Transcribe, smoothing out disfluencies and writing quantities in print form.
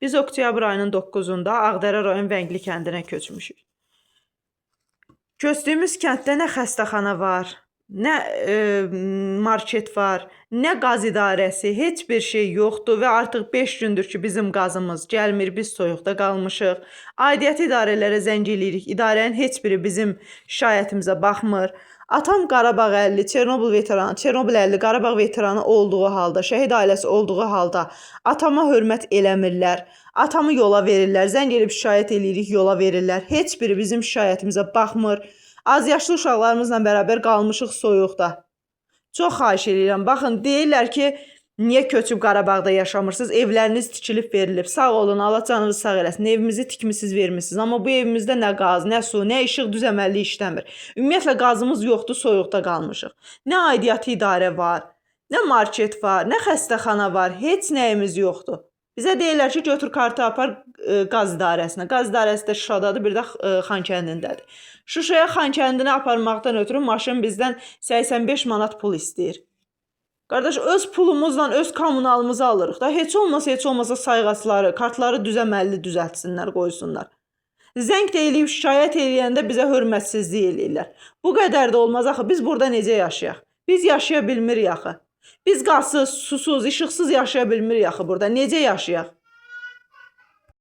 Biz oktyabr ayının 9-da Ağdərə rayon Vəngli kəndinə köçmüşük. Köçdüyümüz kənddə nə xəstəxana var, nə market var, nə qaz idarəsi, heç bir şey yoxdur və artıq 5 gündür ki, bizim qazımız gəlmir, biz soyuqda qalmışıq. Aidiyyəti idarələrə zəng eləyirik, idarənin heç biri bizim şikayətimizə baxmır. Atam Qarabağ 50, Çernobıl veteranı, Çernobil 50 Qarabağ veteranı olduğu halda, şəhid ailəsi olduğu halda atama hörmət eləmirlər. Atamı yola verirlər, zəng edib şikayət eləyirik, yola verirlər. Heç biri bizim şikayətimizə baxmır. Az yaşlı uşaqlarımızla bərabər qalmışıq soyuqda. Çox xahiş edirəm. Baxın, deyirlər ki, niyə köçüb Qarabağda yaşamırsınız? Evləriniz tikilib verilib. Sağ olun, Allah canınızı sağ eləsin. Evimizi tikmisiniz, vermisiniz. Amma bu evimizdə nə qaz, nə su, nə işıq düz əməlli işləmir. Ümumiyyətlə qazımız yoxdur, soyuqda qalmışıq. Nə aidiyyəti idarə var, nə market var, nə xəstəxana var. Heç nəyimiz yoxdur. Bizə deyirlər ki, götür kartı apar qaz idarəsinə. Qaz idarəsi də Şuşadadır, bir də Xankəndindədir. Şuşaya Xankəndinə aparmaqdan ötürü maşın bizdən 85 manat pul istəyir. Qardaş, öz pulumuzla öz kommunalımızı alırıq da. Heç olmasa sayğacları, kartları düz əməlli düzəltsinlər, qoysunlar. Zəng də eləyib şikayət eləyəndə bizə hörmətsizlik eləyirlər. Bu qədər də olmaz axı. Biz burada necə yaşayaq? Biz yaşaya bilmirik axı. Biz qazsız, susuz, işıqsız yaşaya bilmirik axı burada. Necə yaşayaq?